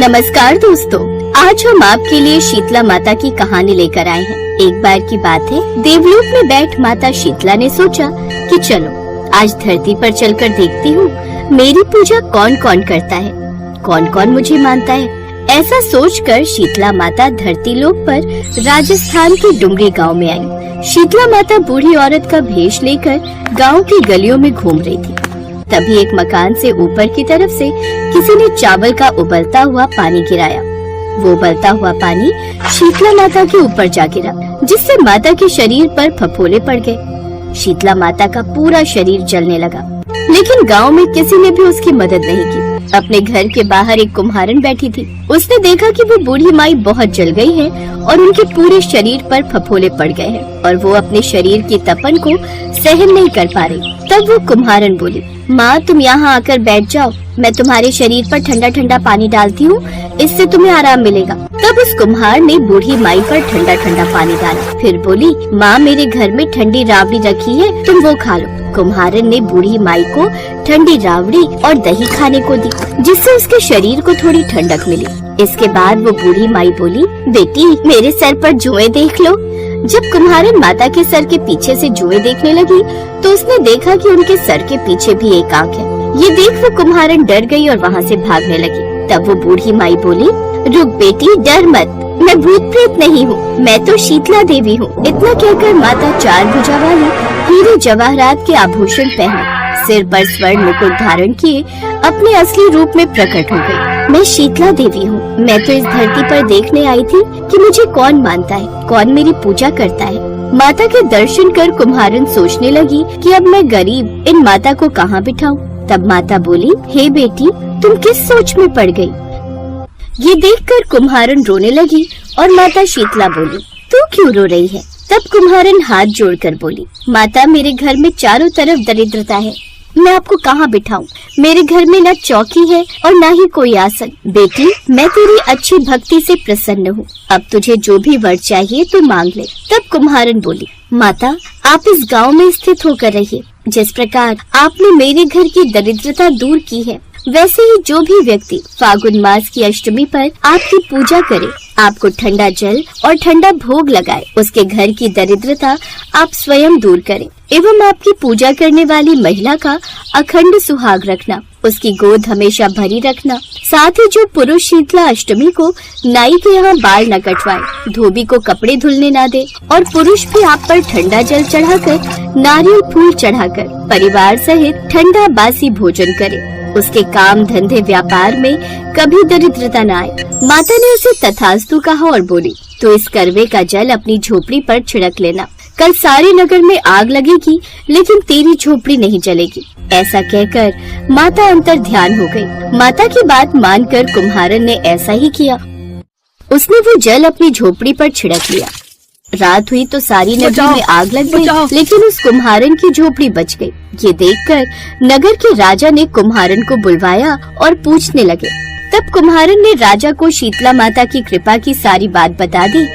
नमस्कार दोस्तों, आज हम आपके लिए शीतला माता की कहानी लेकर आए हैं। एक बार की बात है, देवलोक में बैठ माता शीतला ने सोचा कि चलो आज धरती पर चलकर देखती हूँ मेरी पूजा कौन कौन करता है, कौन कौन मुझे मानता है। ऐसा सोचकर शीतला माता धरती लोक पर राजस्थान के डुंगरी गांव में आई। शीतला माता बूढ़ी औरत का भेष लेकर गांव की गलियों में घूम रही थी। तभी एक मकान से ऊपर की तरफ से किसी ने चावल का उबलता हुआ पानी गिराया। वो उबलता हुआ पानी शीतला माता के ऊपर जा गिरा, जिससे माता के शरीर पर फफोले पड़ गए। शीतला माता का पूरा शरीर जलने लगा, लेकिन गांव में किसी ने भी उसकी मदद नहीं की। अपने घर के बाहर एक कुम्हारन बैठी थी। उसने देखा कि वो बूढ़ी माई बहुत जल गई है और उनके पूरे शरीर पर फफोले पड़ गए हैं और वो अपने शरीर की तपन को सहन नहीं कर पा रही। तब वो कुम्हारन बोली, माँ तुम यहाँ आकर बैठ जाओ, मैं तुम्हारे शरीर पर ठंडा ठंडा पानी डालती हूँ, इससे तुम्हें आराम मिलेगा। तब उस कुम्हार ने बूढ़ी माई पर ठंडा ठंडा पानी डाला, फिर बोली, माँ मेरे घर में ठंडी राबड़ी रखी है, तुम वो खा लो। कुम्हारन ने बूढ़ी माई को ठंडी राबड़ी और दही खाने को दी, जिससे उसके शरीर को थोड़ी ठंडक मिली। इसके बाद वो बूढ़ी माई बोली, बेटी मेरे सर पर जुएं देख लो। जब कुम्हारन माता के सर के पीछे से जुएं देखने लगी तो उसने देखा कि उनके सर के पीछे भी एक आंख है। ये देख वो कुम्हारन डर गई और वहाँ से भागने लगी। तब वो बूढ़ी माई बोली, रुक बेटी डर मत, मैं भूत प्रेत नहीं हूँ, मैं तो शीतला देवी हूँ। इतना कहकर माता चार भुजा वाली हीरे जवाहरात के आभूषण पहने, सिर पर स्वर्ण मुकुट धारण किए अपने असली रूप में प्रकट हो गई। मैं शीतला देवी हूँ। मैं तो इस धरती पर देखने आई थी कि मुझे कौन मानता है, कौन मेरी पूजा करता है। माता के दर्शन कर कुम्हारन सोचने लगी कि अब मैं गरीब इन माता को कहाँ बिठाऊं। तब माता बोली, हे बेटी तुम किस सोच में पड़ गई? ये देखकर कुम्हारन रोने लगी और माता शीतला बोली, तू क्यों रो रही है? तब कुम्हारन हाथ जोड़कर बोली, माता मेरे घर में चारों तरफ दरिद्रता है, मैं आपको कहाँ बिठाऊं? मेरे घर में न चौकी है और न ही कोई आसन। बेटी मैं तेरी अच्छी भक्ति से प्रसन्न हूँ, अब तुझे जो भी वर चाहिए तो मांग ले। तब कुम्हारन बोली, माता आप इस गांव में स्थित होकर रहिए। जिस प्रकार आपने मेरे घर की दरिद्रता दूर की है, वैसे ही जो भी व्यक्ति फागुन मास की अष्टमी पर आपकी पूजा करे, आपको ठंडा जल और ठंडा भोग लगाए, उसके घर की दरिद्रता आप स्वयं दूर करें एवं आपकी पूजा करने वाली महिला का अखंड सुहाग रखना, उसकी गोद हमेशा भरी रखना। साथ ही जो पुरुष शीतला अष्टमी को नाई के यहाँ बाल न कटवाए, धोबी को कपड़े धुलने न दे और पुरुष भी आप पर ठंडा जल चढ़ाकर, नारियल फूल चढ़ाकर परिवार सहित ठंडा बासी भोजन करे, उसके काम धंधे व्यापार में कभी दरिद्रता न आए। माता ने उसे तथास्तु कहा और बोली, तो इस करवे का जल अपनी झोपड़ी पर छिड़क लेना, कल सारे नगर में आग लगेगी लेकिन तेरी झोपड़ी नहीं जलेगी। ऐसा कहकर माता अंतर ध्यान हो गई। माता की बात मानकर कुम्हारन ने ऐसा ही किया। उसने वो जल अपनी झोपड़ी पर छिड़क लिया। रात हुई तो सारी नगरी में आग लग गई, लेकिन उस कुम्हारन की झोपड़ी बच गई। ये देखकर नगर के राजा ने कुम्हारन को बुलवाया और पूछने लगे। तब कुम्हारन ने राजा को शीतला माता की कृपा की सारी बात बता दी।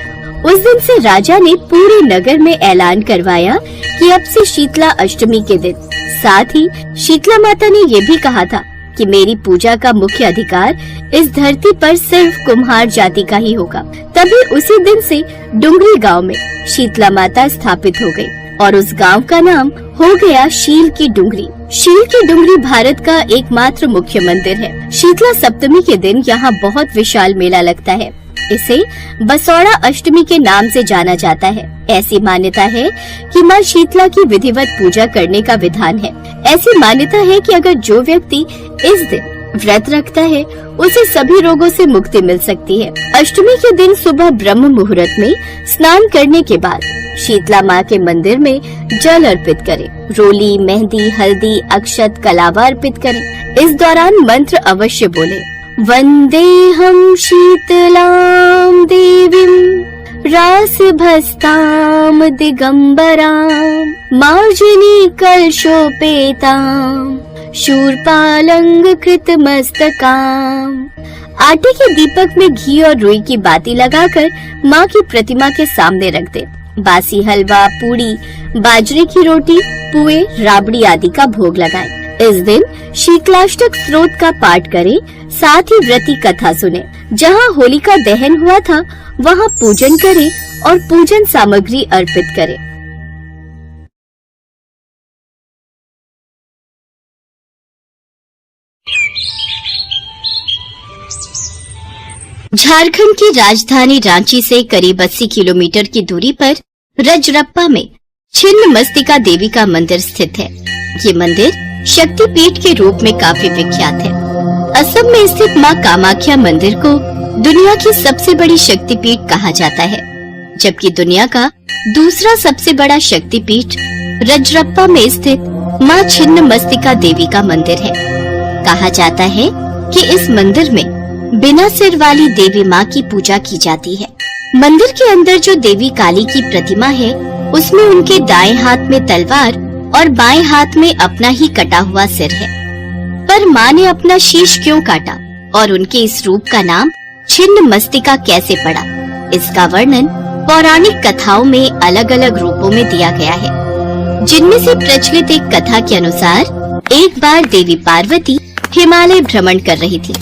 उस दिन से राजा ने पूरे नगर में ऐलान करवाया कि अब से शीतला अष्टमी के दिन, साथ ही शीतला माता ने ये भी कहा था कि मेरी पूजा का मुख्य अधिकार इस धरती पर सिर्फ कुम्हार जाति का ही होगा। तभी उसी दिन से डुंगरी गांव में शीतला माता स्थापित हो गई और उस गांव का नाम हो गया शील की डुंगरी। शील की डुंगरी भारत का एकमात्र मुख्य मंदिर है। शीतला सप्तमी के दिन यहाँ बहुत विशाल मेला लगता है। इसे बसौड़ा अष्टमी के नाम से जाना जाता है। ऐसी मान्यता है कि माँ शीतला की विधिवत पूजा करने का विधान है। ऐसी मान्यता है कि अगर जो व्यक्ति इस दिन व्रत रखता है, उसे सभी रोगों से मुक्ति मिल सकती है। अष्टमी के दिन सुबह ब्रह्म मुहूर्त में स्नान करने के बाद शीतला माँ के मंदिर में जल अर्पित करें। रोली, मेहंदी, हल्दी, अक्षत, कलावा अर्पित करें। इस दौरान मंत्र अवश्य बोले। वंदेहम शीतलाम देवीं रासभस्ताम दिगंबराम मार्जनी कलशोपेताम शूरपालंग कृत मस्तकाम। आटे के दीपक में घी और रुई की बाती लगाकर माँ की प्रतिमा के सामने रख दे। बासी हलवा, पूड़ी, बाजरे की रोटी, पुए, राबड़ी आदि का भोग लगाएं। इस दिन शीतलाष्टक स्तोत्र का पाठ करें, साथ ही व्रती कथा सुने। जहाँ होलिका दहन हुआ था वहाँ पूजन करें और पूजन सामग्री अर्पित करें। झारखंड की राजधानी रांची से करीब 80 किलोमीटर की दूरी पर रजरप्पा में छिन्नमस्तिका देवी का मंदिर स्थित है। ये मंदिर शक्तिपीठ के रूप में काफी विख्यात है। असम में स्थित मां कामाख्या मंदिर को दुनिया की सबसे बड़ी शक्तिपीठ कहा जाता है, जबकि दुनिया का दूसरा सबसे बड़ा शक्तिपीठ रजरप्पा में स्थित मां छिन्नमस्तिका देवी का मंदिर है। कहा जाता है कि इस मंदिर में बिना सिर वाली देवी माँ की पूजा की जाती है। मंदिर के अंदर जो देवी काली की प्रतिमा है, उसमें उनके दाएं हाथ में तलवार और बाएं हाथ में अपना ही कटा हुआ सिर है। पर माँ ने अपना शीश क्यों काटा और उनके इस रूप का नाम छिन्नमस्तिका कैसे पड़ा, इसका वर्णन पौराणिक कथाओं में अलग अलग रूपों में दिया गया है। जिनमें से प्रचलित एक कथा के अनुसार एक बार देवी पार्वती हिमालय भ्रमण कर रही थी।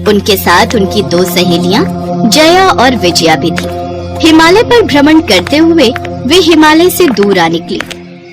उनके साथ उनकी 2 सहेलियां जया और विजया भी थी। हिमालय पर भ्रमण करते हुए वे हिमालय से दूर आ निकली।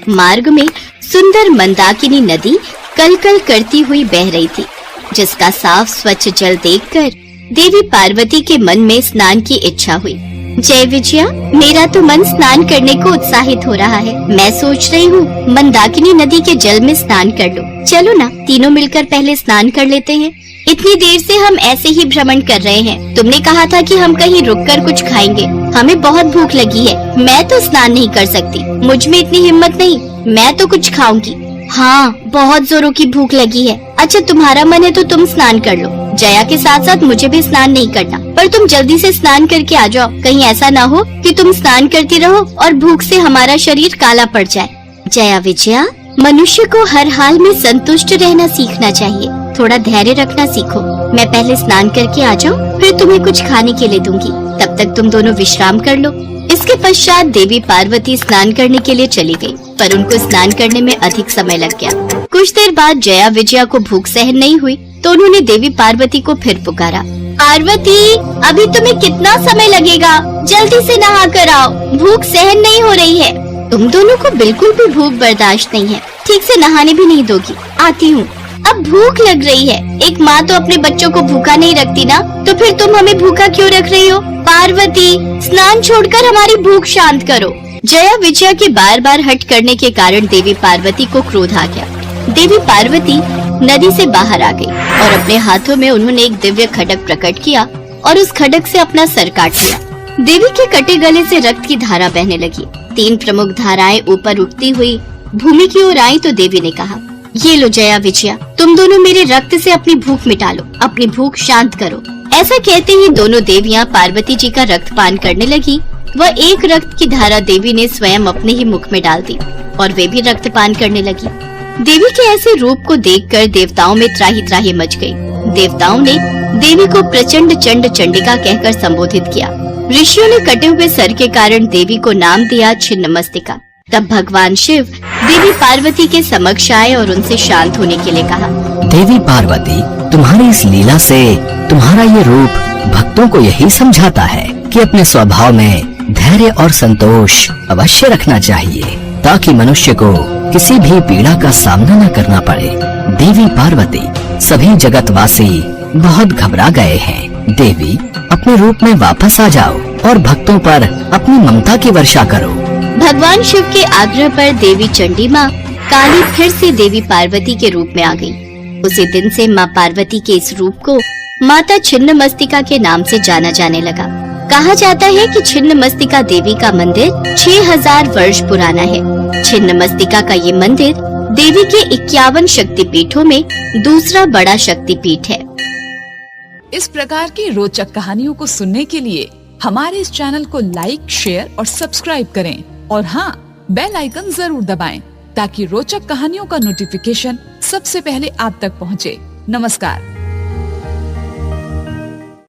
मार्ग में सुंदर मंदाकिनी नदी कलकल करती हुई बह रही थी, जिसका साफ स्वच्छ जल देखकर देवी पार्वती के मन में स्नान की इच्छा हुई। जय विजया, मेरा तो मन स्नान करने को उत्साहित हो रहा है। मैं सोच रही हूँ मंदाकिनी नदी के जल में स्नान कर लूं। चलो ना, तीनों मिलकर पहले स्नान कर लेते हैं। इतनी देर से हम ऐसे ही भ्रमण कर रहे हैं। तुमने कहा था कि हम कहीं रुककर कुछ खाएंगे। हमें बहुत भूख लगी है। मैं तो स्नान नहीं कर सकती, मुझ में इतनी हिम्मत नहीं। मैं तो कुछ खाऊंगी। हाँ, बहुत जोरों की भूख लगी है। अच्छा, तुम्हारा मन है तो तुम स्नान कर लो। जया के साथ साथ मुझे भी स्नान नहीं करना, पर तुम जल्दी से स्नान करके आ जाओ। कहीं ऐसा ना हो कि तुम स्नान करती रहो और भूख से हमारा शरीर काला पड़ जाए। जया विजया, मनुष्य को हर हाल में संतुष्ट रहना सीखना चाहिए। थोड़ा धैर्य रखना सीखो। मैं पहले स्नान करके आ जाऊँ, फिर तुम्हें कुछ खाने के लिए दूंगी। तब तक तुम दोनों विश्राम कर लो। इसके पश्चात देवी पार्वती स्नान करने के लिए चली गई, पर उनको स्नान करने में अधिक समय लग गया। कुछ देर बाद जया विजया को भूख सहन नहीं हुई, तो उन्होंने देवी पार्वती को फिर पुकारा। पार्वती, अभी तुम्हें कितना समय लगेगा? जल्दी से नहा कर आओ, भूख सहन नहीं हो रही है। तुम दोनों को बिल्कुल भी भूख बर्दाश्त नहीं है, ठीक से नहाने भी नहीं दोगी। आती हूँ। अब भूख लग रही है। एक माँ तो अपने बच्चों को भूखा नहीं रखती ना, तो फिर तुम हमें भूखा क्यों रख रही हो? पार्वती, स्नान छोड़कर हमारी भूख शांत करो। जया विजया के बार बार हट करने के कारण देवी पार्वती को क्रोध आ गया। देवी पार्वती नदी से बाहर आ गई और अपने हाथों में उन्होंने एक दिव्य खड्ग प्रकट किया और उस खड्ग से अपना सर काट लिया। देवी के कटे गले से रक्त की धारा बहने लगी। 3 प्रमुख धाराएं ऊपर उठती हुई भूमि की ओर आई तो देवी ने कहा, ये लो जया विजया, तुम दोनों मेरे रक्त से अपनी भूख मिटा लो, अपनी भूख शांत करो। ऐसा कहते ही दोनों देवियां पार्वती जी का रक्त पान करने लगी। वह एक रक्त की धारा देवी ने स्वयं अपने ही मुख में डाल दी और वे भी रक्त पान करने लगी। देवी के ऐसे रूप को देखकर देवताओं में त्राही त्राही मच गई। देवताओं ने देवी को प्रचंड चंड चंडिका कहकर संबोधित किया। ऋषियों ने कटे हुए सर के कारण देवी को नाम दिया छिन्नमस्तिका। तब भगवान शिव देवी पार्वती के समक्ष आए और उनसे शांत होने के लिए कहा। देवी पार्वती, तुम्हारी इस लीला से तुम्हारा ये रूप भक्तों को यही समझाता है कि अपने स्वभाव में धैर्य और संतोष अवश्य रखना चाहिए, ताकि मनुष्य को किसी भी पीड़ा का सामना न करना पड़े। देवी पार्वती, सभी जगतवासी बहुत घबरा गए हैं। देवी, अपने रूप में वापस आ जाओ और भक्तों पर अपनी ममता की वर्षा करो। भगवान शिव के आग्रह पर देवी चंडी माँ काली फिर से देवी पार्वती के रूप में आ गई। उसी दिन से माँ पार्वती के इस रूप को माता छिन्नमस्तिका के नाम से जाना जाने लगा। कहा जाता है कि छिन्नमस्तिका देवी का मंदिर 6000 वर्ष पुराना है। छिन्नमस्तिका का ये मंदिर देवी के 51 शक्तिपीठों में दूसरा बड़ा शक्तिपीठ है। इस प्रकार की रोचक कहानियों को सुनने के लिए हमारे इस चैनल को लाइक, शेयर और सब्सक्राइब करें और हाँ, बेल आइकन जरूर दबाएं ताकि रोचक कहानियों का नोटिफिकेशन सबसे पहले आप तक पहुँचे। नमस्कार।